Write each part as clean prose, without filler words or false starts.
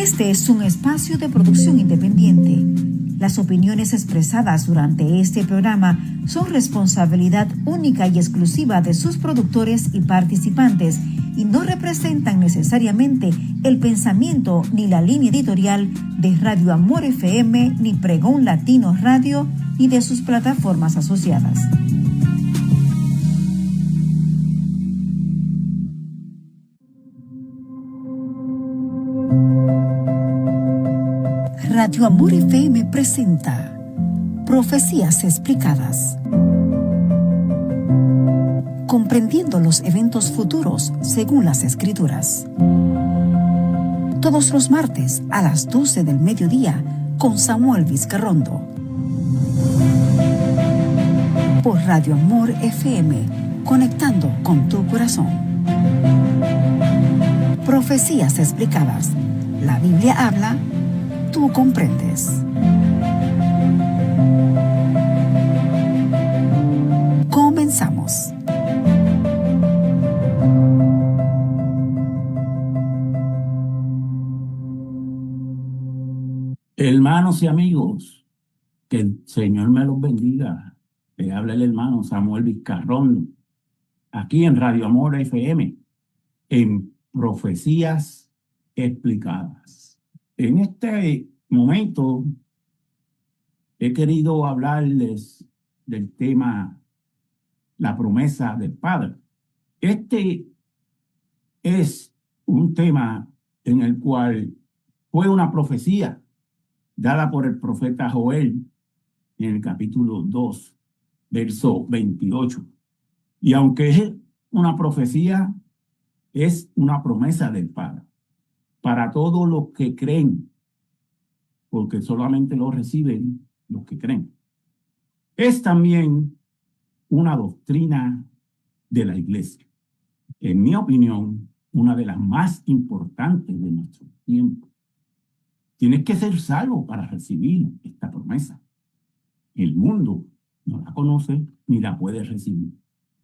Este es un espacio de producción independiente. Las opiniones expresadas durante este programa son responsabilidad única y exclusiva de sus productores y participantes y no representan necesariamente el pensamiento ni la línea editorial de Radio Amor FM, ni Pregón Latino Radio, ni de sus plataformas asociadas. Radio Amor FM presenta Profecías Explicadas. Comprendiendo los eventos futuros según las Escrituras. Todos los martes a las 12 del mediodía con Samuel Vizcarrondo. Por Radio Amor FM, conectando con tu corazón. Profecías Explicadas. La Biblia habla, tú comprendes. Comenzamos. Hermanos y amigos, que el Señor me los bendiga. Le habla el hermano Samuel Vizcarrondo, aquí en Radio Amor FM, en Profecías Explicadas. En este momento he querido hablarles del tema la promesa del Padre. Este es un tema en el cual fue una profecía dada por el profeta Joel en el capítulo 2, verso 28. Y aunque es una profecía, es una promesa del Padre para todos los que creen, porque solamente lo reciben los que creen. Es también una doctrina de la iglesia. En mi opinión, una de las más importantes de nuestro tiempo. Tienes que ser salvo para recibir esta promesa. El mundo no la conoce ni la puede recibir.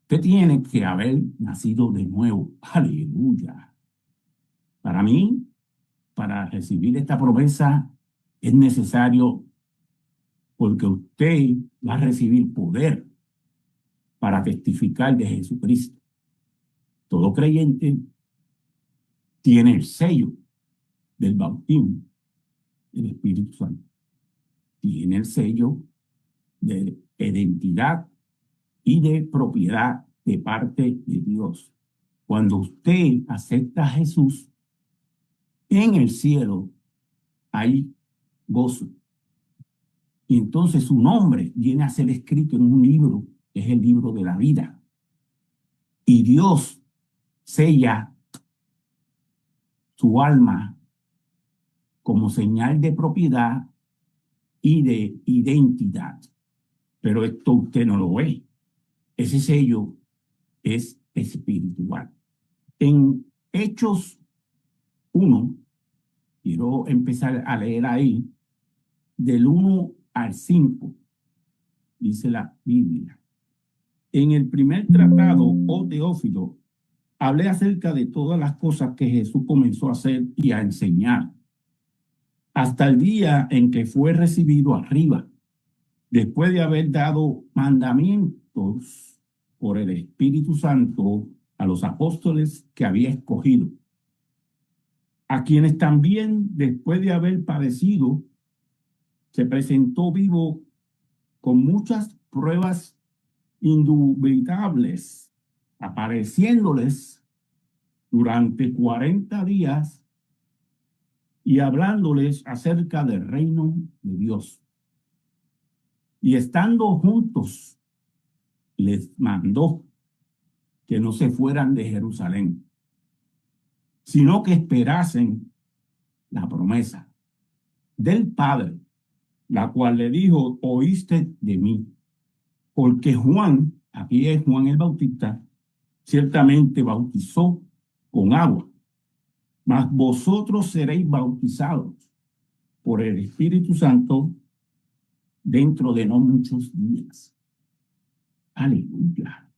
Usted tiene que haber nacido de nuevo. Aleluya. Para mí, para recibir esta promesa, es necesario, porque usted va a recibir poder para testificar de Jesucristo. Todo creyente tiene el sello del bautismo del Espíritu Santo. Tiene el sello de identidad y de propiedad de parte de Dios. Cuando usted acepta a Jesús, en el cielo hay gozo. Y entonces su nombre viene a ser escrito en un libro, que es el libro de la vida. Y Dios sella su alma como señal de propiedad y de identidad. Pero esto usted no lo ve. Ese sello es espiritual. En Hechos 1, quiero empezar a leer ahí, del 1 al 5, dice la Biblia. En el primer tratado, oh Teófilo, hablé acerca de todas las cosas que Jesús comenzó a hacer y a enseñar, hasta el día en que fue recibido arriba, después de haber dado mandamientos por el Espíritu Santo a los apóstoles que había escogido, a quienes también, después de haber padecido, se presentó vivo con muchas pruebas indubitables, apareciéndoles durante 40 días y hablándoles acerca del reino de Dios. Y estando juntos, les mandó que no se fueran de Jerusalén, sino que esperasen la promesa del Padre, la cual le dijo: oíste de mí. Porque Juan, aquí es Juan el Bautista, ciertamente bautizó con agua, mas vosotros seréis bautizados por el Espíritu Santo dentro de no muchos días. Aleluya.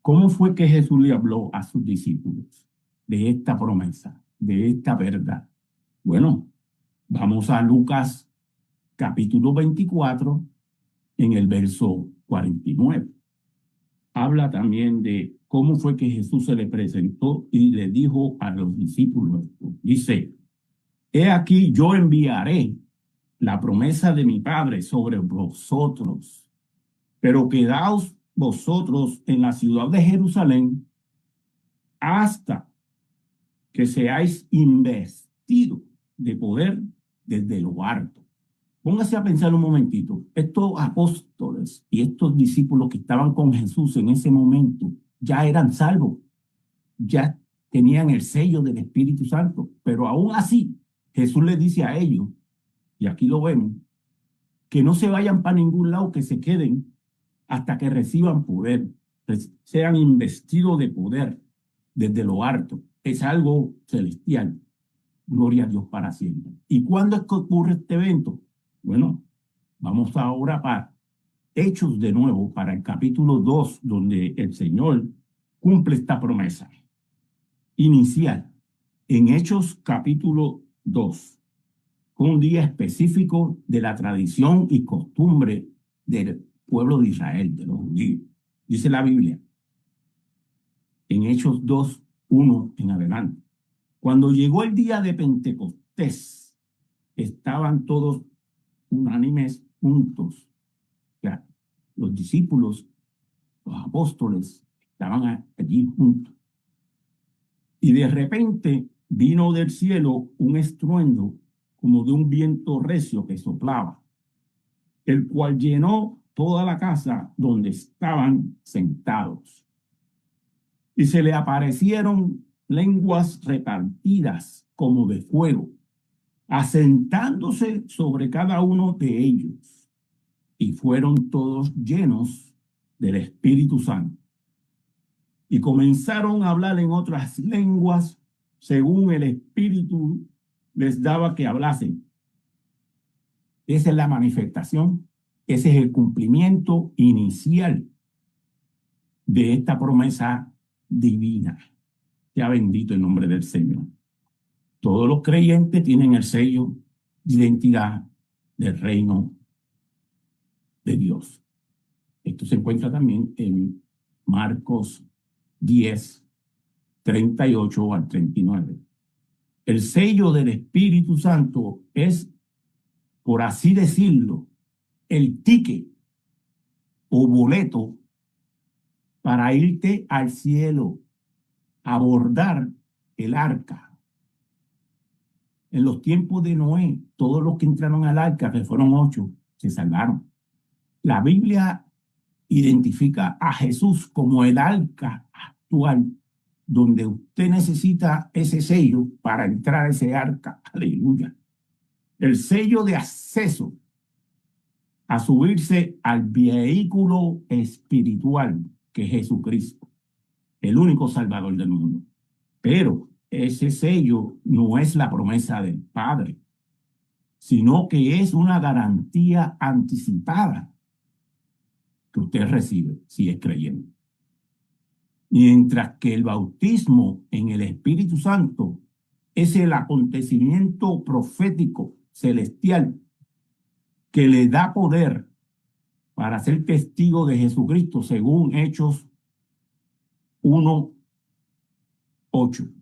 ¿Cómo fue que Jesús le habló a sus discípulos de esta promesa, de esta verdad? Bueno, Vamos a Lucas capítulo 24 en el verso 49. Habla también de cómo fue que Jesús se le presentó y le dijo a los discípulos. Dice, he aquí yo enviaré la promesa de mi Padre sobre vosotros, pero quedaos vosotros en la ciudad de Jerusalén hasta que seáis investidos de poder desde lo alto. Póngase a pensar un momentito. Estos apóstoles y estos discípulos que estaban con Jesús en ese momento ya eran salvos, ya tenían el sello del Espíritu Santo, pero aún así Jesús les dice a ellos, y aquí lo vemos, que no se vayan para ningún lado, que se queden hasta que reciban poder, sean investidos de poder desde lo alto. Es algo celestial. Gloria a Dios para siempre. ¿Y cuándo es que ocurre este evento? Bueno, vamos ahora para Hechos de nuevo, para el capítulo 2, donde el Señor cumple esta promesa inicial. En Hechos capítulo 2, un día específico de la tradición y costumbre del pueblo de Israel, de los judíos. Dice la Biblia, en Hechos 2, 1 en adelante. Cuando llegó el día de Pentecostés, estaban todos unánimes juntos. O sea, los discípulos, los apóstoles, estaban allí juntos. Y de repente vino del cielo un estruendo como de un viento recio que soplaba, el cual llenó toda la casa donde estaban sentados. Y se le aparecieron lenguas repartidas como de fuego, asentándose sobre cada uno de ellos, y fueron todos llenos del Espíritu Santo. Y comenzaron a hablar en otras lenguas, según el Espíritu les daba que hablasen. Esa es la manifestación, ese es el cumplimiento inicial de esta promesa divina. Sea bendito el nombre del Señor. Todos los creyentes tienen el sello de identidad del reino de Dios. Esto se encuentra también en Marcos 10, 38 al 39. El sello del Espíritu Santo es, por así decirlo, el ticket o boleto para irte al cielo, abordar el arca. En los tiempos de Noé, todos los que entraron al arca, que fueron 8, se salvaron. La Biblia identifica a Jesús como el arca actual, donde usted necesita ese sello para entrar a ese arca. Aleluya. El sello de acceso a subirse al vehículo espiritual que es Jesucristo, el único Salvador del mundo. Pero ese sello no es la promesa del Padre, sino que es una garantía anticipada que usted recibe si es creyente. Mientras que el bautismo en el Espíritu Santo es el acontecimiento profético celestial que le da poder para ser testigo de Jesucristo, según Hechos 1:8.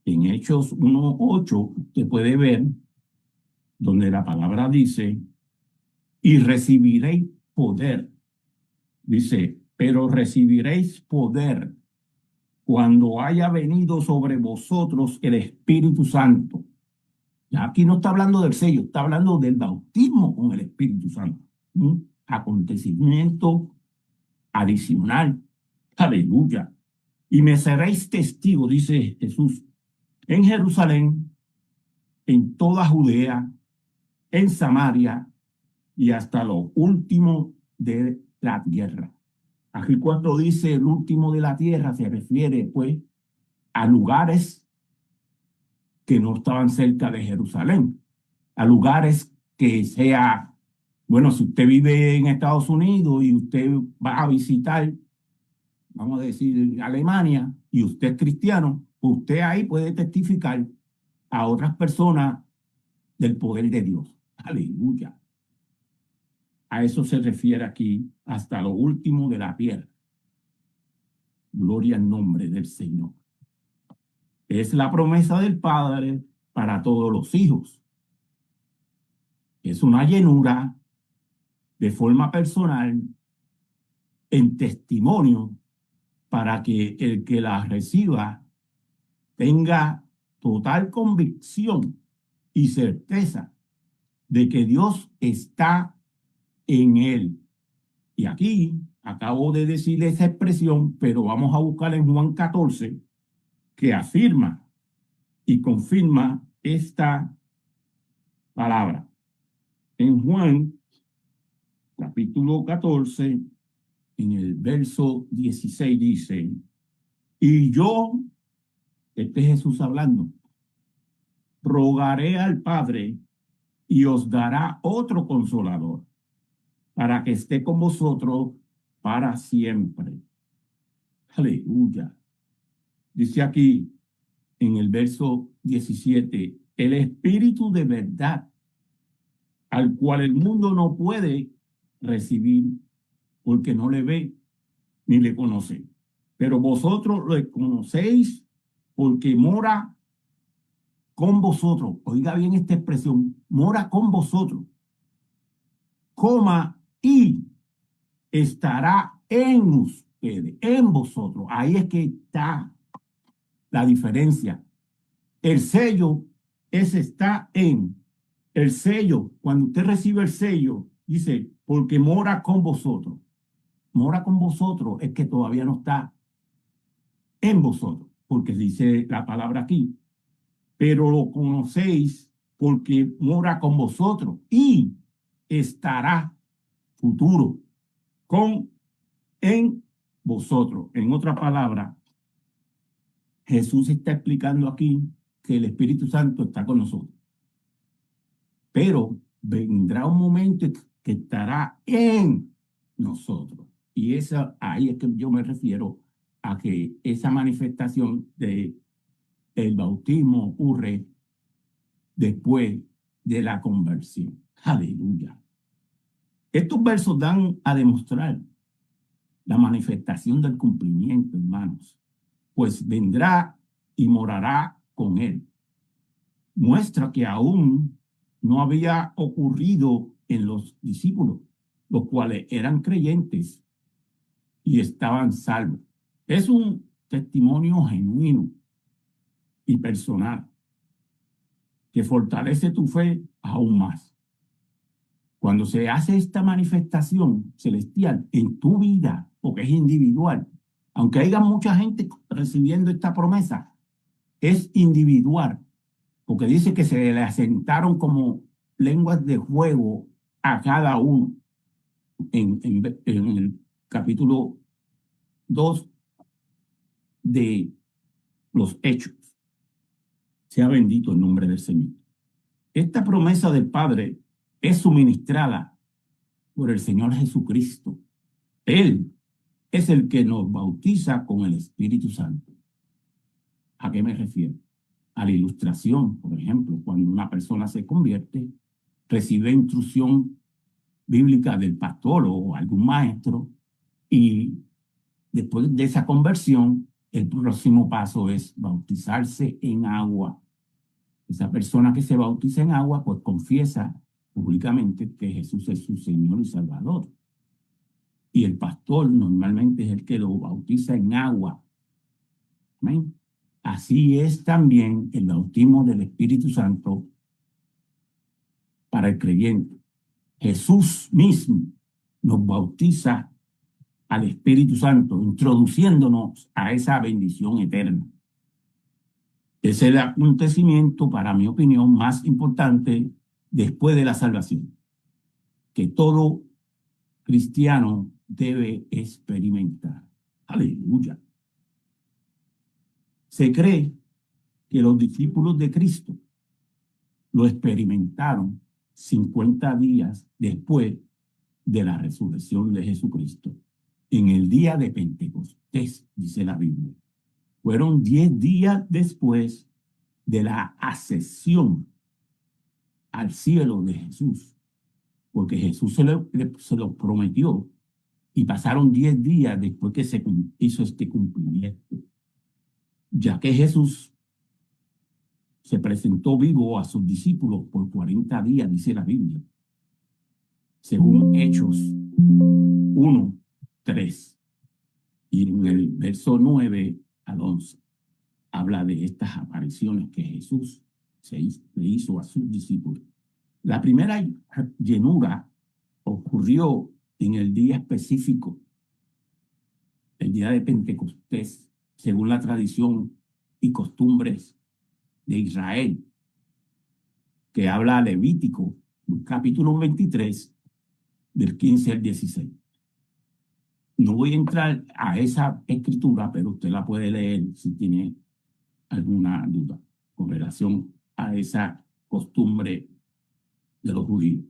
En Hechos 1:8 usted puede ver donde la palabra dice, y recibiréis poder. Dice, pero recibiréis poder cuando haya venido sobre vosotros el Espíritu Santo. Ya aquí no está hablando del sello, está hablando del bautismo con el Espíritu Santo. Un acontecimiento adicional. Aleluya. Y me seréis testigo, dice Jesús, en Jerusalén, en toda Judea, en Samaria y hasta lo último de la tierra. Aquí cuando dice el último de la tierra se refiere pues a lugares que no estaban cerca de Jerusalén, a lugares que sea, bueno, si usted vive en Estados Unidos y usted va a visitar, vamos a decir, Alemania, y usted es cristiano, usted ahí puede testificar, a otras personas del poder de Dios. Aleluya. A eso se refiere aquí, hasta lo último de la tierra. Gloria al nombre del Señor. Es la promesa del Padre para todos los hijos. Es una llenura de forma personal en testimonio para que el que la reciba tenga total convicción y certeza de que Dios está en él. Y aquí acabo de decir esa expresión, pero vamos a buscar en Juan 14, que afirma y confirma esta palabra. En Juan, capítulo 14, en el verso 16 dice, y yo, este es Jesús hablando, rogaré al Padre y os dará otro consolador para que esté con vosotros para siempre. Aleluya. Dice aquí en el verso 17, el Espíritu de verdad, al cual el mundo no puede recibir porque no le ve ni le conoce. Pero vosotros lo conocéis porque mora con vosotros. Oiga bien esta expresión, mora con vosotros. Coma y estará en ustedes, en vosotros. Ahí es que está la diferencia. El sello es está en. El sello, cuando usted recibe el sello, dice, porque mora con vosotros. Mora con vosotros es que todavía no está en vosotros, porque dice la palabra aquí. Pero lo conocéis porque mora con vosotros y estará futuro en vosotros. En otra palabra, Jesús está explicando aquí que el Espíritu Santo está con nosotros. Pero vendrá un momento que estará en nosotros. Y ahí es que yo me refiero a que esa manifestación del bautismo ocurre después de la conversión. Aleluya. Estos versos dan a demostrar la manifestación del cumplimiento, hermanos, pues vendrá y morará con él. Muestra que aún no había ocurrido en los discípulos, los cuales eran creyentes y estaban salvos. Es un testimonio genuino y personal que fortalece tu fe aún más. Cuando se hace esta manifestación celestial en tu vida, porque es individual, aunque haya mucha gente recibiendo esta promesa, es individual, porque dice que se le asentaron como lenguas de fuego a cada uno en el capítulo 2 de los Hechos. Sea bendito el nombre del Señor. Esta promesa del Padre es suministrada por el Señor Jesucristo. Él es el que nos bautiza con el Espíritu Santo. ¿A qué me refiero? A la ilustración, por ejemplo, cuando una persona se convierte, recibe instrucción bíblica del pastor o algún maestro, y después de esa conversión, el próximo paso es bautizarse en agua. Esa persona que se bautiza en agua, pues confiesa públicamente que Jesús es su Señor y Salvador. Y el pastor normalmente es el que lo bautiza en agua. ¿Amén? Así es también el bautismo del Espíritu Santo para el creyente. Jesús mismo nos bautiza al Espíritu Santo, introduciéndonos a esa bendición eterna. Es el acontecimiento, para mi opinión, más importante después de la salvación, que todo cristiano debe experimentar. Aleluya. Se cree que los discípulos de Cristo lo experimentaron 50 días después de la resurrección de Jesucristo. En el día de Pentecostés, dice la Biblia. Fueron 10 días después de la ascensión al cielo de Jesús, porque Jesús se lo prometió y pasaron 10 días después que se hizo este cumplimiento, ya que Jesús se presentó vivo a sus discípulos por 40 días, dice la Biblia, según Hechos 1:3. Y en el verso 9 al 11 habla de estas apariciones que Jesús le hizo a sus discípulos. La primera llenura ocurrió en el día específico, el día de Pentecostés, según la tradición y costumbres de Israel, que habla Levítico, capítulo 23, del 15 al 16. No voy a entrar a esa escritura, pero usted la puede leer si tiene alguna duda con relación a esa costumbre de los judíos.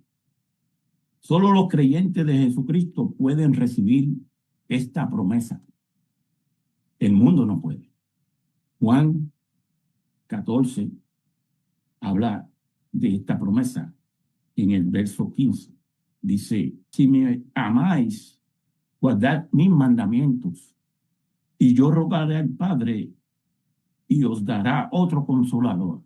Solo los creyentes de Jesucristo pueden recibir esta promesa. El mundo no puede. Juan 14 habla de esta promesa en el verso 15. Dice, si me amáis, guardad mis mandamientos, y yo rogaré al Padre y os dará otro consolador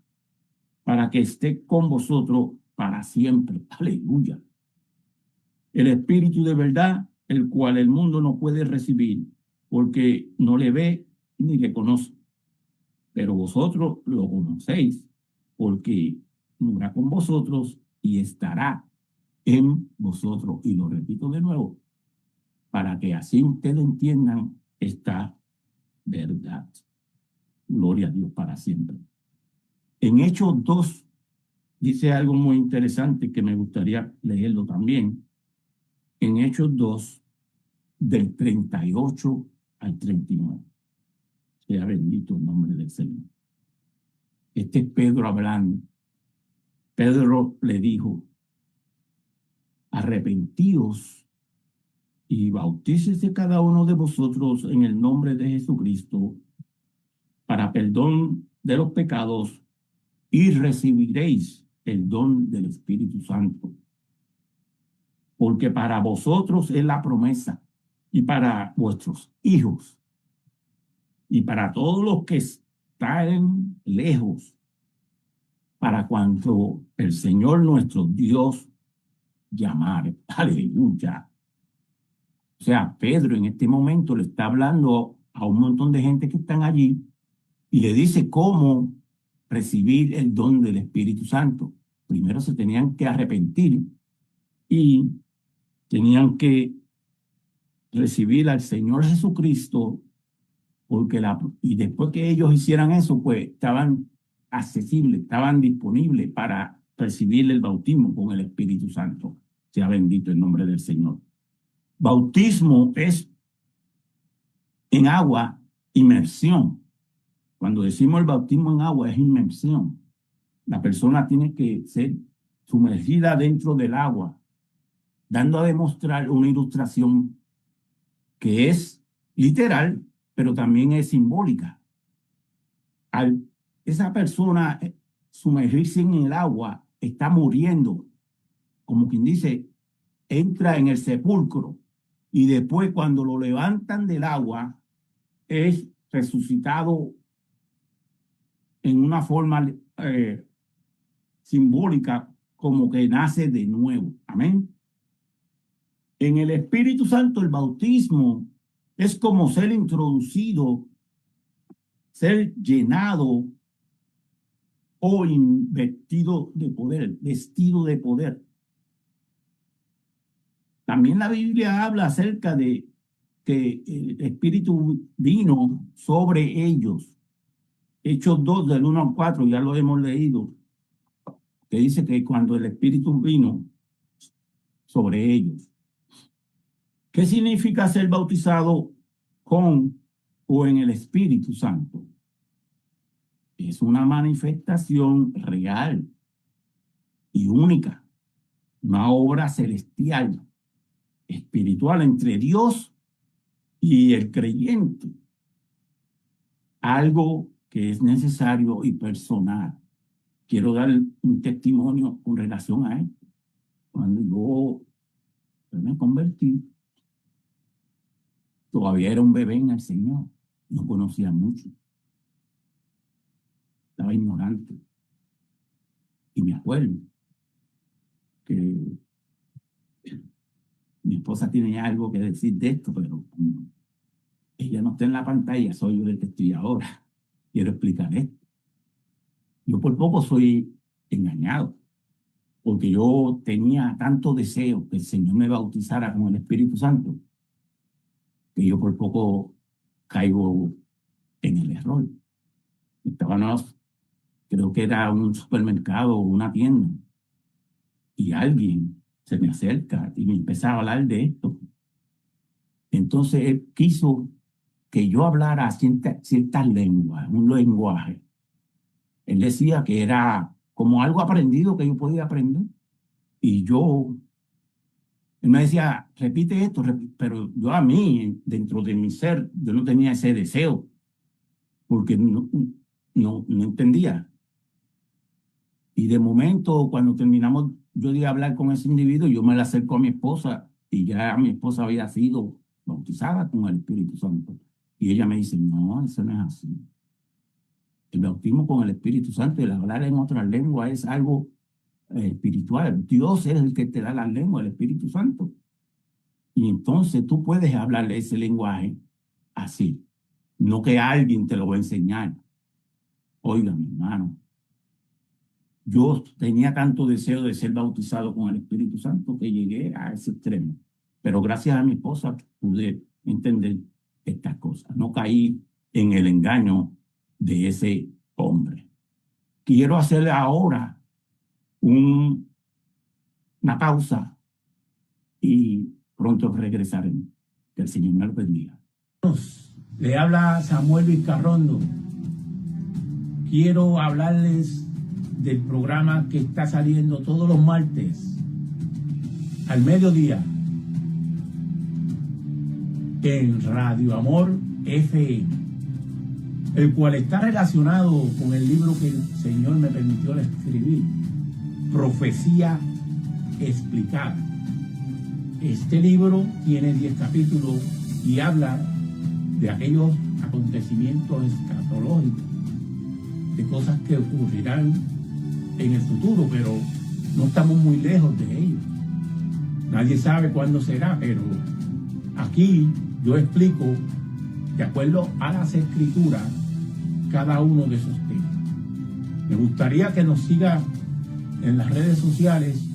para que esté con vosotros para siempre. Aleluya. El Espíritu de verdad, el cual el mundo no puede recibir porque no le ve ni le conoce. Pero vosotros lo conocéis porque morirá con vosotros y estará en vosotros. Y lo repito de nuevo, para que así ustedes entiendan esta verdad. Gloria a Dios para siempre. En Hechos 2 dice algo muy interesante que me gustaría leerlo también. En Hechos 2, del 38 al 39. Sea bendito el nombre del Señor. Este es Pedro hablando. Pedro le dijo, arrepentíos y bautícese cada uno de vosotros en el nombre de Jesucristo para perdón de los pecados y recibiréis el don del Espíritu Santo. Porque para vosotros es la promesa y para vuestros hijos y para todos los que están lejos, para cuanto el Señor nuestro Dios llamare. Aleluya. O sea, Pedro en este momento le está hablando a un montón de gente que están allí y le dice cómo recibir el don del Espíritu Santo. Primero se tenían que arrepentir y tenían que recibir al Señor Jesucristo, porque y después que ellos hicieran eso, pues estaban accesibles, estaban disponibles para recibir el bautismo con el Espíritu Santo. Sea bendito el nombre del Señor. Bautismo es en agua, inmersión. Cuando decimos el bautismo en agua es inmersión. La persona tiene que ser sumergida dentro del agua, dando a demostrar una ilustración que es literal, pero también es simbólica. Al esa persona sumergirse en el agua, está muriendo, como quien dice, entra en el sepulcro y después cuando lo levantan del agua es resucitado en una forma simbólica, como que nace de nuevo. Amén. En el Espíritu Santo, el bautismo es como ser introducido, ser llenado o investido de poder, vestido de poder. También la Biblia habla acerca de que el Espíritu vino sobre ellos. Hechos 2, del 1 al 4, ya lo hemos leído, que dice que cuando el Espíritu vino sobre ellos. ¿Qué significa ser bautizado con o en el Espíritu Santo? Es una manifestación real y única, una obra celestial, espiritual entre Dios y el creyente. Algo que es necesario y personal. Quiero dar un testimonio con relación a esto. Cuando yo me convertí, todavía era un bebé en el Señor, no conocía mucho, estaba ignorante. Y me acuerdo que mi esposa tiene algo que decir de esto, pero ella no está en la pantalla, soy yo el que estoy ahora. Quiero explicar esto. Yo por poco soy engañado, porque yo tenía tanto deseo que el Señor me bautizara con el Espíritu Santo, que yo por poco caigo en el error. Estábamos, creo que era un supermercado o una tienda, y alguien se me acerca y me empezaba a hablar de esto. Entonces él quiso que yo hablara ciertas lenguas, un lenguaje. Él decía que era como algo aprendido que yo podía aprender. Y él me decía, repite esto, pero yo a mí, dentro de mi ser, yo no tenía ese deseo, porque no entendía. Y de momento, cuando terminamos yo de hablar con ese individuo, yo me le acerco a mi esposa, y ya mi esposa había sido bautizada con el Espíritu Santo. Y ella me dice, no, eso no es así. El bautismo con el Espíritu Santo, el hablar en otras lenguas es algo espiritual. Dios es el que te da la lengua, el Espíritu Santo. Y entonces tú puedes hablarle ese lenguaje así, no que alguien te lo va a enseñar. Oiga, mi hermano, yo tenía tanto deseo de ser bautizado con el Espíritu Santo que llegué a ese extremo. Pero gracias a mi esposa pude entender estas cosas. No caí en el engaño de ese hombre. Quiero hacerle ahora una pausa y pronto regresaremos. Que el Señor me lo bendiga. Le habla Samuel Vizcarrondo. Quiero hablarles del programa que está saliendo todos los martes al mediodía en Radio Amor FM, el cual está relacionado con el libro que el Señor me permitió escribir, Profecía Explicada. Este libro tiene 10 capítulos y habla de aquellos acontecimientos escatológicos, de cosas que ocurrirán en el futuro, pero no estamos muy lejos de ellos. Nadie sabe cuándo será, pero aquí yo explico, de acuerdo a las Escrituras, cada uno de esos temas. Me gustaría que nos siga en las redes sociales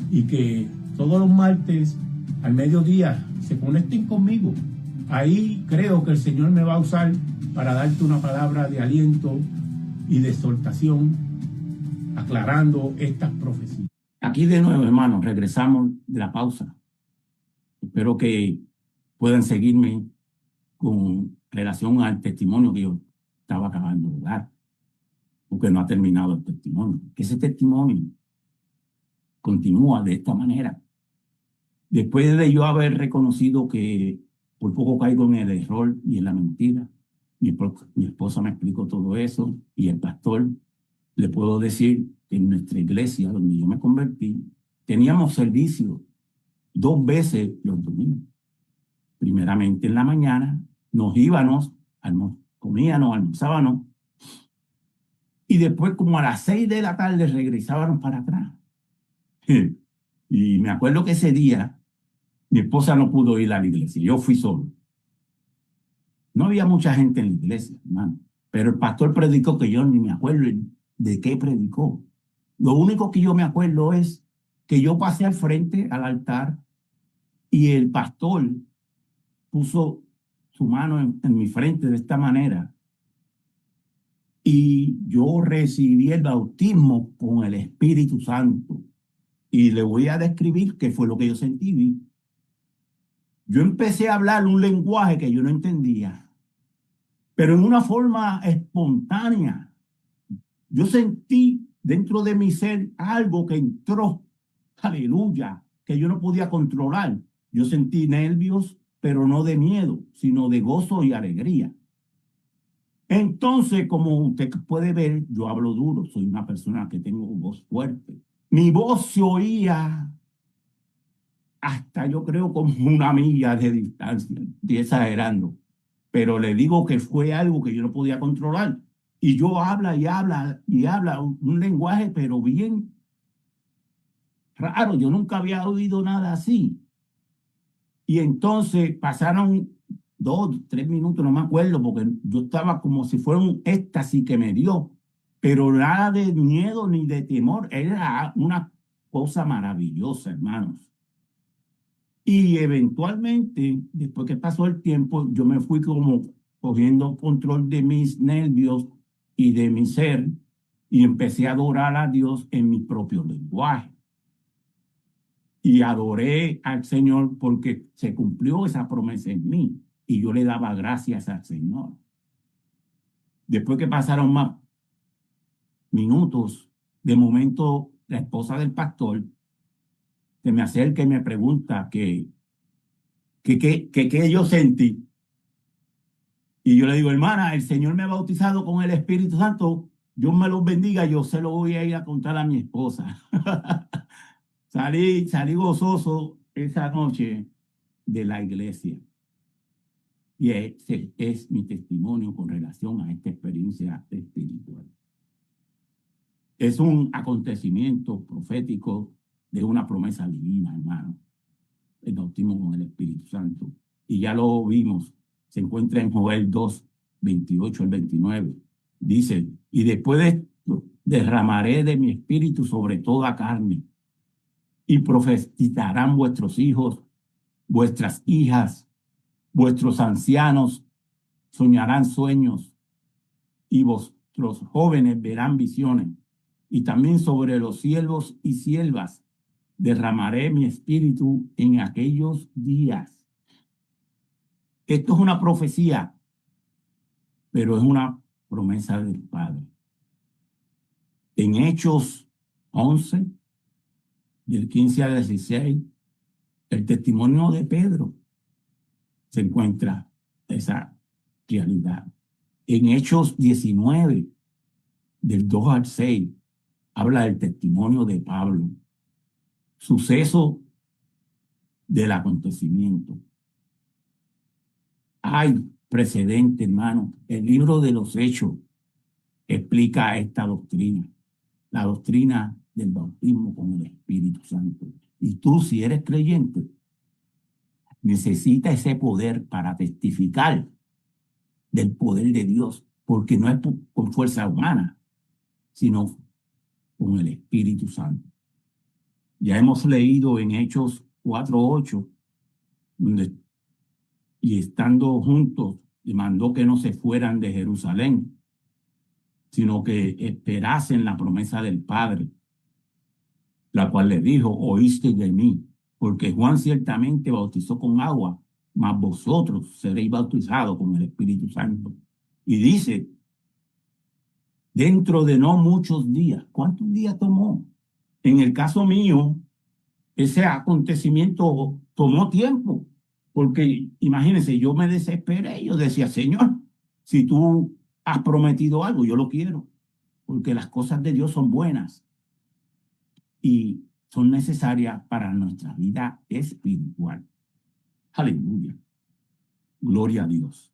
y que todos los martes al mediodía se conecten conmigo. Ahí creo que el Señor me va a usar para darte una palabra de aliento y de exhortación, aclarando estas profecías. Aquí de nuevo, hermanos, regresamos de la pausa. Espero que puedan seguirme con relación al testimonio que yo estaba acabando de dar, porque no ha terminado el testimonio. Que ese testimonio continúa de esta manera. Después de yo haber reconocido que por poco caigo en el error y en la mentira, mi esposa me explicó todo eso, y el pastor, le puedo decir que en nuestra iglesia, donde yo me convertí, teníamos servicio 2 veces los domingos. Primeramente en la mañana, nos íbamos, comíamos, almorzábamos, y después como a las 6 de la tarde regresábamos para atrás. Y me acuerdo que ese día mi esposa no pudo ir a la iglesia, yo fui solo. No había mucha gente en la iglesia, hermano, pero el pastor predicó que yo ni me acuerdo de qué predicó. Lo único que yo me acuerdo es que yo pasé al frente, al altar, y el pastor puso su mano en mi frente de esta manera, y yo recibí el bautismo con el Espíritu Santo. Y le voy a describir qué fue lo que yo sentí. Yo empecé a hablar un lenguaje que yo no entendía, pero en una forma espontánea. Yo sentí dentro de mi ser algo que entró, aleluya, que yo no podía controlar. Yo sentí nervios, pero no de miedo, sino de gozo y alegría. Entonces, como usted puede ver, yo hablo duro, soy una persona que tengo voz fuerte. Mi voz se oía hasta yo creo como una milla de distancia, estoy exagerando, pero le digo que fue algo que yo no podía controlar. Y yo habla y habla y habla un lenguaje, pero bien raro, yo nunca había oído nada así. Y entonces pasaron 2, 3 minutos, no me acuerdo, porque yo estaba como si fuera un éxtasis que me dio, pero nada de miedo ni de temor, era una cosa maravillosa, hermanos. Y eventualmente, después que pasó el tiempo, yo me fui como cogiendo control de mis nervios y de mi ser y empecé a adorar a Dios en mi propio lenguaje. Y adoré al Señor porque se cumplió esa promesa en mí y yo le daba gracias al Señor. Después que pasaron más minutos, de momento la esposa del pastor se me acerca y me pregunta que yo sentí. Y yo le digo, hermana, el Señor me ha bautizado con el Espíritu Santo, Dios me los bendiga, yo se lo voy a ir a contar a mi esposa. Salí gozoso esa noche de la iglesia. Y ese es mi testimonio con relación a esta experiencia espiritual. Es un acontecimiento profético de una promesa divina, hermano. El bautismo con el Espíritu Santo. Y ya lo vimos. Se encuentra en Joel 2, 28 al 29. Dice, y después de esto derramaré de mi espíritu sobre toda carne y profetizarán vuestros hijos, vuestras hijas, vuestros ancianos soñarán sueños y vuestros jóvenes verán visiones. Y también sobre los siervos y siervas derramaré mi espíritu en aquellos días. Esto es una profecía, pero es una promesa del Padre. En Hechos 11, del 15 al 16, el testimonio de Pedro se encuentra esa realidad. En Hechos 19, del 2 al 6, habla del testimonio de Pablo, suceso del acontecimiento. Hay precedente, hermano. El libro de los Hechos explica esta doctrina, la doctrina del bautismo con el Espíritu Santo. Y tú, si eres creyente, necesitas ese poder para testificar del poder de Dios, porque no es con fuerza humana, sino con el Espíritu Santo. Ya hemos leído en Hechos 4:8, donde y estando juntos, le mandó que no se fueran de Jerusalén, sino que esperasen la promesa del Padre, la cual le dijo, oíste de mí, porque Juan ciertamente bautizó con agua, mas vosotros seréis bautizados con el Espíritu Santo. Y dice, dentro de no muchos días. ¿Cuántos días tomó? En el caso mío, ese acontecimiento tomó tiempo, porque imagínense, yo me desesperé, yo decía, Señor, si tú has prometido algo, yo lo quiero, porque las cosas de Dios son buenas y son necesarias para nuestra vida espiritual. Aleluya. Gloria a Dios.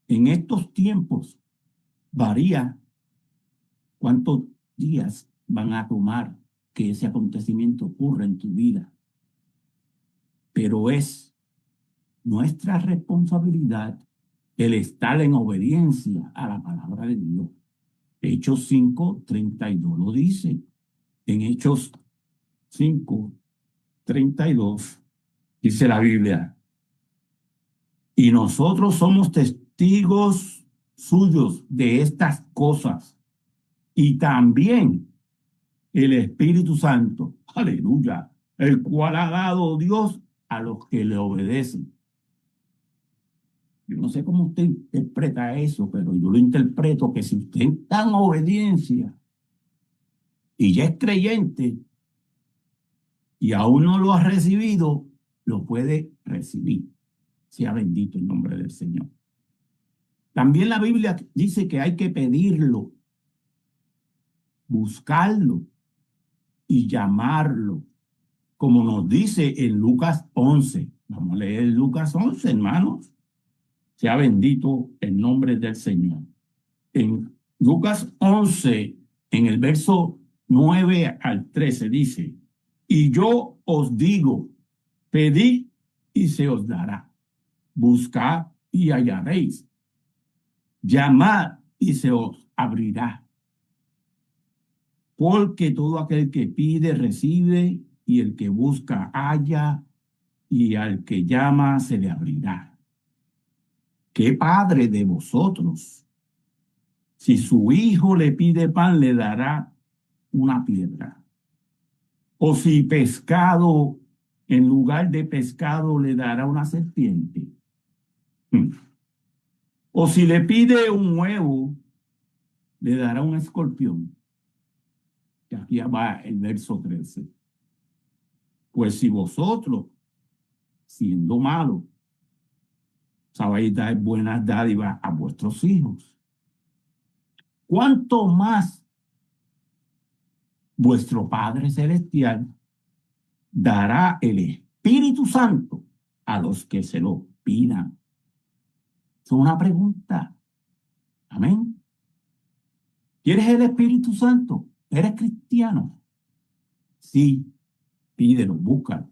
En estos tiempos varía cuántos días van a tomar que ese acontecimiento ocurra en tu vida. Pero es nuestra responsabilidad el estar en obediencia a la palabra de Dios. Hechos 5:32 lo dice. En Hechos 5:32 dice la Biblia, y nosotros somos testigos suyos de estas cosas, y también el Espíritu Santo, aleluya, el cual ha dado Dios a los que le obedecen. Yo no sé cómo usted interpreta eso, pero yo lo interpreto que si usted está en obediencia y ya es creyente y aún no lo ha recibido, lo puede recibir. Sea bendito el nombre del Señor. También la Biblia dice que hay que pedirlo, buscarlo y llamarlo, como nos dice en Lucas 11. Vamos a leer Lucas 11, hermanos. Sea bendito el nombre del Señor. En Lucas 11, en el verso 9 al 13, dice: y yo os digo, pedid y se os dará, buscad y hallaréis, llamad y se os abrirá. Porque todo aquel que pide recibe, y el que busca halla, y al que llama se le abrirá. ¿Qué padre de vosotros, si su hijo le pide pan, le dará una piedra? ¿O si pescado, en lugar de pescado, le dará una serpiente? ¿O si le pide un huevo, le dará un escorpión? Y aquí va el verso 13. Pues si vosotros, siendo malos, sabéis dar buenas dádivas a vuestros hijos, ¿cuánto más vuestro Padre Celestial dará el Espíritu Santo a los que se lo pidan? Es una pregunta. Amén. ¿Quieres el Espíritu Santo? ¿Eres cristiano? Sí, pídelo, búscalo,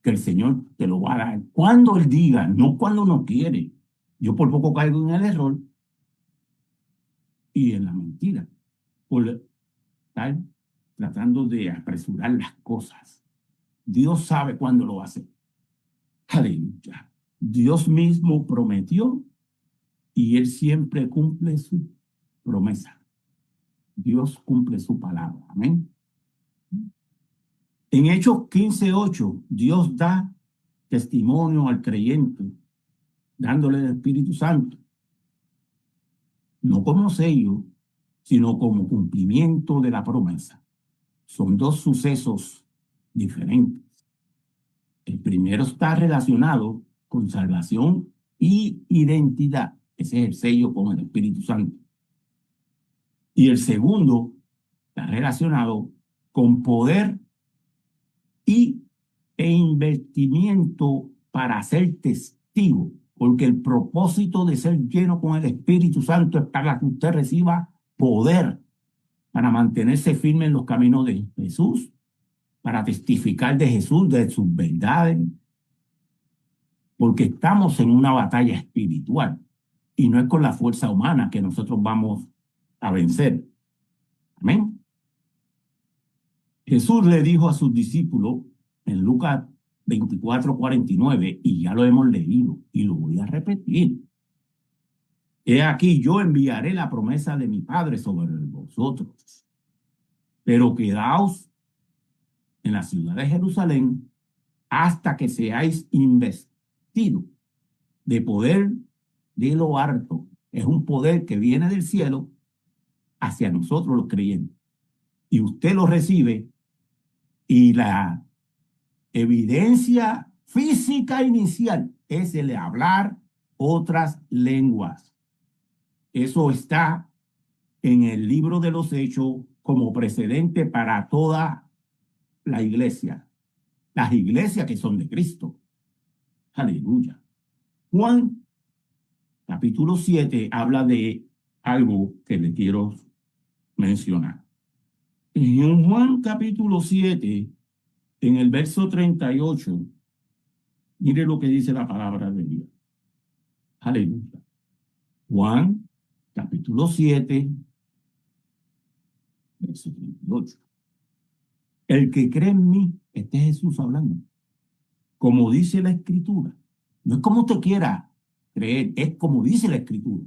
que el Señor te lo va a dar cuando Él diga, no cuando no quiere. Yo por poco caigo en el error y en la mentira, por estar tratando de apresurar las cosas. Dios sabe cuándo lo va a hacer. Aleluya. Dios mismo prometió y Él siempre cumple su promesa. Dios cumple su palabra. Amén. En Hechos 15:8, Dios da testimonio al creyente, dándole el Espíritu Santo, no como sello, sino como cumplimiento de la promesa. Son dos sucesos diferentes. El primero está relacionado con salvación y identidad. Ese es el sello con el Espíritu Santo. Y el segundo está relacionado con poder e investimiento para ser testigo, porque el propósito de ser lleno con el Espíritu Santo es para que usted reciba poder para mantenerse firme en los caminos de Jesús, para testificar de Jesús, de sus verdades, porque estamos en una batalla espiritual y no es con la fuerza humana que nosotros vamos a vencer. Amén. Jesús le dijo a sus discípulos en Lucas 24:49, y ya lo hemos leído y lo voy a repetir: he aquí, yo enviaré la promesa de mi Padre sobre vosotros, pero quedaos en la ciudad de Jerusalén hasta que seáis investidos de poder de lo alto. Es un poder que viene del cielo hacia nosotros los creyentes, y usted lo recibe, y la evidencia física inicial es el de hablar otras lenguas. Eso está en el libro de los Hechos como precedente para toda la iglesia, las iglesias que son de Cristo. Aleluya. Juan capítulo 7 habla de algo que le quiero mencionar. En Juan capítulo 7, en el verso 38, mire lo que dice la palabra de Dios. Aleluya. Juan capítulo 7, verso 38. El que cree en mí, este es Jesús hablando, como dice la Escritura. No es como usted quiera creer, es como dice la Escritura.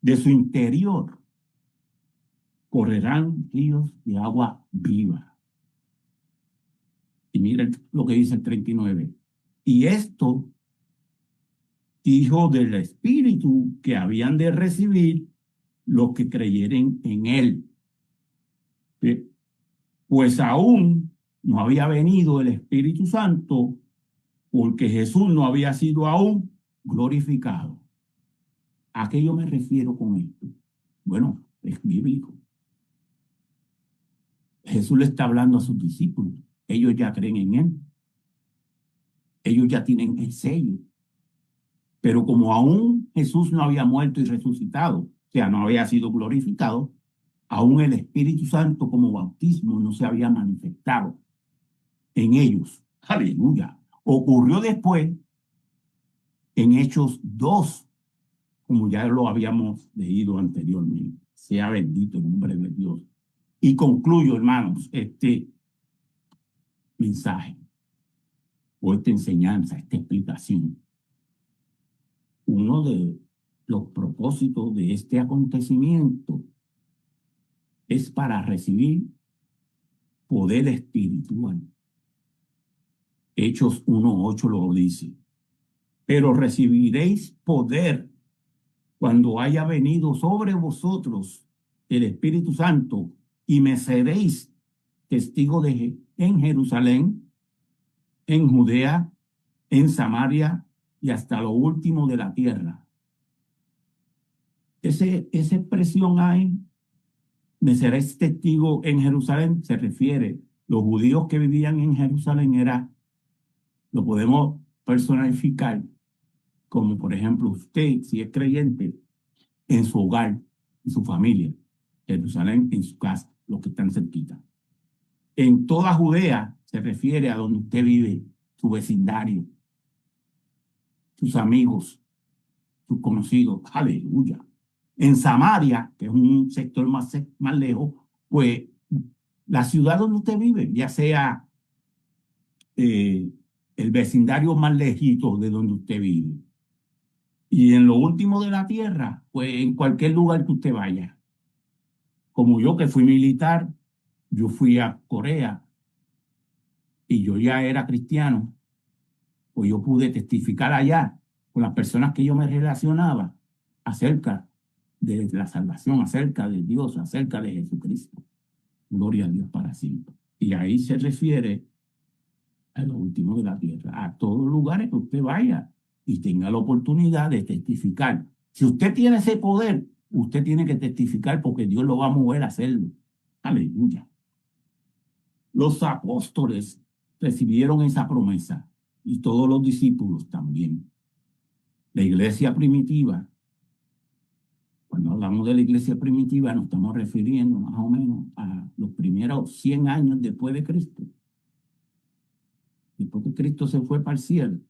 De su interior correrán ríos de agua viva. Y mira lo que dice el 39. Y esto dijo del Espíritu que habían de recibir los que creyeren en él. Pues aún no había venido el Espíritu Santo, porque Jesús no había sido aún glorificado. ¿A qué yo me refiero con esto? Bueno, es bíblico. Jesús le está hablando a sus discípulos. Ellos ya creen en él. Ellos ya tienen el sello. Pero como aún Jesús no había muerto y resucitado, o sea, no había sido glorificado, aún el Espíritu Santo como bautismo no se había manifestado en ellos. Aleluya. Ocurrió después en Hechos 2, como ya lo habíamos leído anteriormente. Sea bendito el nombre de Dios. Y concluyo, hermanos, este mensaje o esta enseñanza, esta explicación. Uno de los propósitos de este acontecimiento es para recibir poder espiritual. Hechos 1:8 lo dice. Pero recibiréis poder cuando haya venido sobre vosotros el Espíritu Santo y me seréis testigo en Jerusalén, en Judea, en Samaria y hasta lo último de la tierra. Esa expresión ahí, me seréis testigo en Jerusalén, se refiere, los judíos que vivían en Jerusalén lo podemos personificar como, por ejemplo, usted, si es creyente, en su hogar, en su familia, Jerusalén en su casa, los que están cerquita. En toda Judea se refiere a donde usted vive, su vecindario, sus amigos, sus conocidos. Aleluya. En Samaria, que es un sector más lejos, pues la ciudad donde usted vive, ya sea el vecindario más lejito de donde usted vive. Y en lo último de la tierra, pues en cualquier lugar que usted vaya. Como yo que fui militar, yo fui a Corea y yo ya era cristiano, pues yo pude testificar allá con las personas que yo me relacionaba acerca de la salvación, acerca de Dios, acerca de Jesucristo. Gloria a Dios para siempre. Y ahí se refiere a lo último de la tierra, a todos los lugares que usted vaya y tenga la oportunidad de testificar. Si usted tiene ese poder, usted tiene que testificar porque Dios lo va a mover a hacerlo. Aleluya. Los apóstoles recibieron esa promesa y todos los discípulos también. La iglesia primitiva, cuando hablamos de la iglesia primitiva, nos estamos refiriendo más o menos a los primeros 100 años después de Cristo. Después que Cristo se fue para el cielo,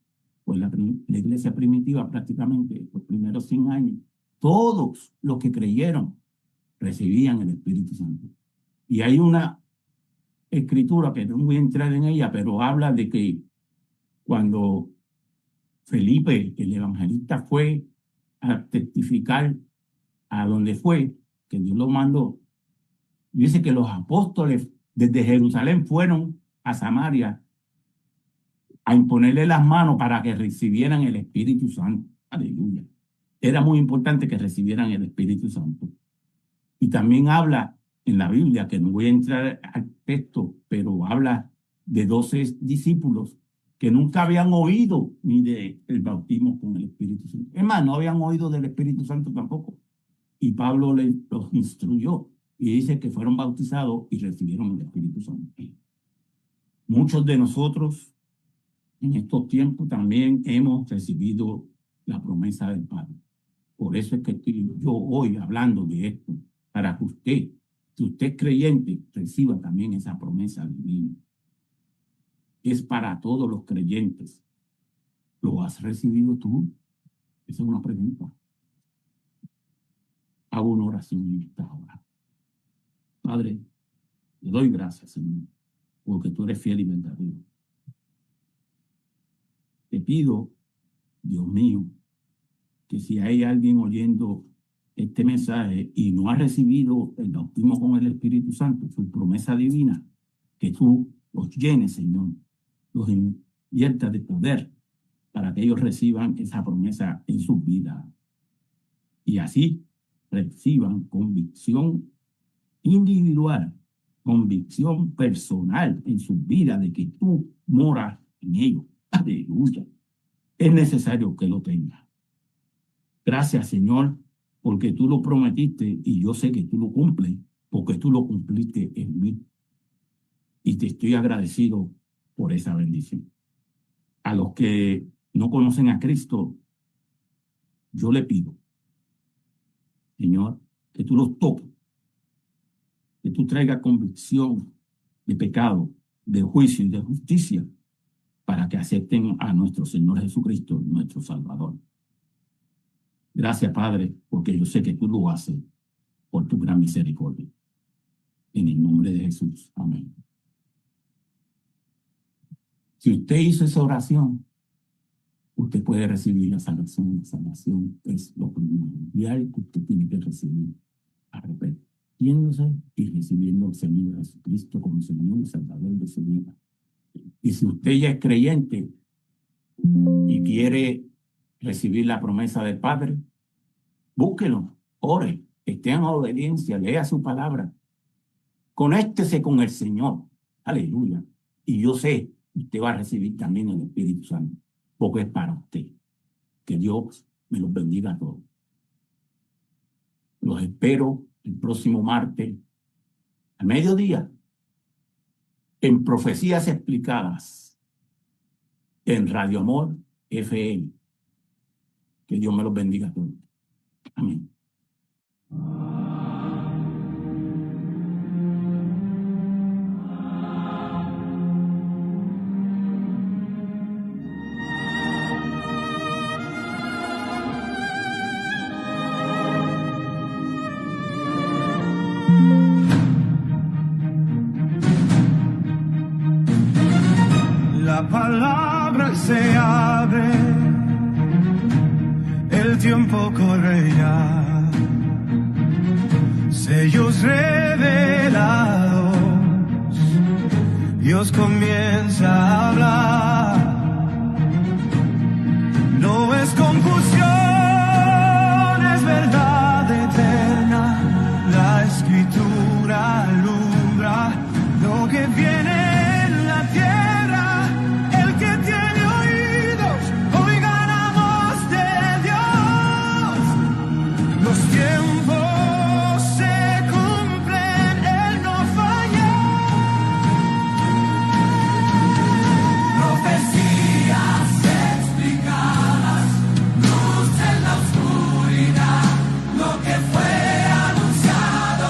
pues la iglesia primitiva prácticamente los primeros 100 años, todos los que creyeron recibían el Espíritu Santo. Y hay una escritura que no voy a entrar en ella, pero habla de que cuando Felipe, el evangelista, fue a testificar a donde fue, que Dios lo mandó, dice que los apóstoles desde Jerusalén fueron a Samaria a imponerle las manos para que recibieran el Espíritu Santo. Aleluya. Era muy importante que recibieran el Espíritu Santo. Y también habla en la Biblia, que no voy a entrar al texto, pero habla de 12 discípulos que nunca habían oído ni del bautismo con el Espíritu Santo. Es más, no habían oído del Espíritu Santo tampoco. Y Pablo los instruyó y dice que fueron bautizados y recibieron el Espíritu Santo. Muchos de nosotros en estos tiempos también hemos recibido la promesa del Padre. Por eso es que estoy yo hoy hablando de esto, para que usted, si usted es creyente, reciba también esa promesa divina. Es para todos los creyentes. ¿Lo has recibido tú? Esa es una pregunta. Hago una oración en esta hora. Padre, te doy gracias, Señor, porque tú eres fiel y verdadero. Te pido, Dios mío, que si hay alguien oyendo este mensaje y no ha recibido el bautismo con el Espíritu Santo, su promesa divina, que tú los llenes, Señor, los inviertas de poder para que ellos reciban esa promesa en sus vidas. Y así reciban convicción individual, convicción personal en sus vidas de que tú moras en ellos. Aleluya. Es necesario que lo tengas. Gracias, Señor, porque tú lo prometiste y yo sé que tú lo cumples, porque tú lo cumpliste en mí. Y te estoy agradecido por esa bendición. A los que no conocen a Cristo, yo le pido, Señor, que tú los toques, que tú traigas convicción de pecado, de juicio y de justicia, para que acepten a nuestro Señor Jesucristo, nuestro Salvador. Gracias, Padre, porque yo sé que tú lo haces por tu gran misericordia. En el nombre de Jesús. Amén. Si usted hizo esa oración, usted puede recibir la salvación. La salvación es lo primordial que usted tiene que recibir, arrepintiéndose y recibiendo al Señor Jesucristo como Señor y Salvador de su vida. Y si usted ya es creyente y quiere recibir la promesa del Padre, búsquelo, ore, esté en obediencia, lea su palabra, conéctese con el Señor. Aleluya. Y yo sé que usted va a recibir también el Espíritu Santo, porque es para usted. Que Dios me los bendiga a todos. Los espero el próximo martes a mediodía en Profecías Explicadas en Radio Amor FM. Que Dios me los bendiga a todos. Amén. La palabra se abre, el tiempo corre ya, sellos revelados, Dios comienza a hablar, no es confusión, es verdad eterna, la escritura alumbra lo que viene en la tierra. Lo que fue anunciado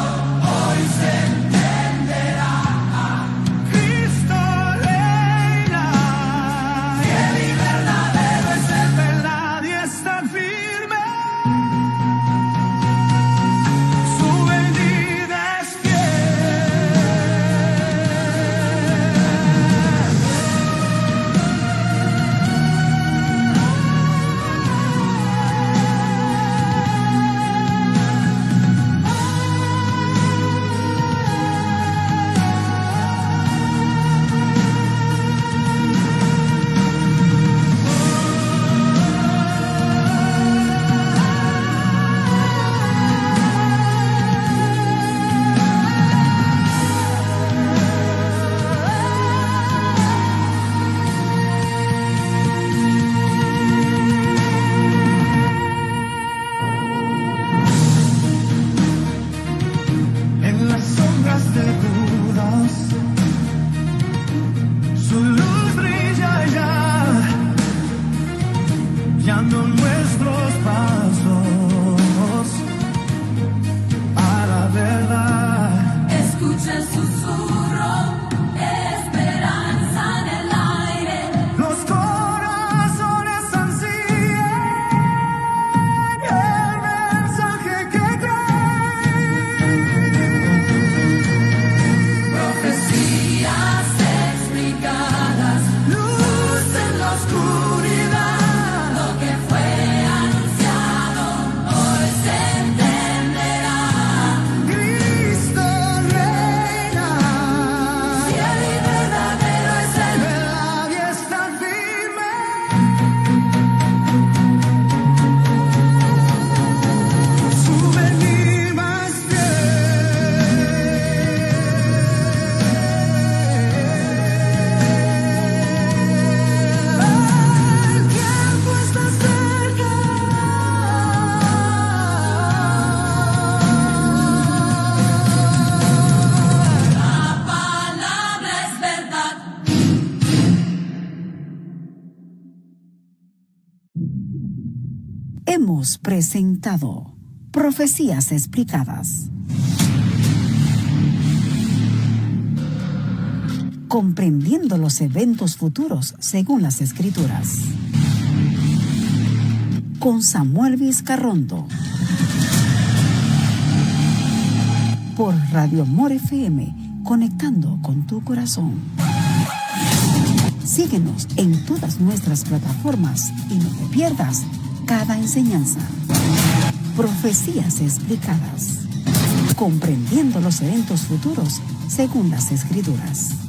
Hemos presentado Profecías Explicadas. Comprendiendo los eventos futuros según las Escrituras. Con Samuel Vizcarrondo. Por Radio Amor FM, conectando con tu corazón. Síguenos en todas nuestras plataformas y no te pierdas cada enseñanza. Profecías Explicadas. Comprendiendo los eventos futuros según las Escrituras.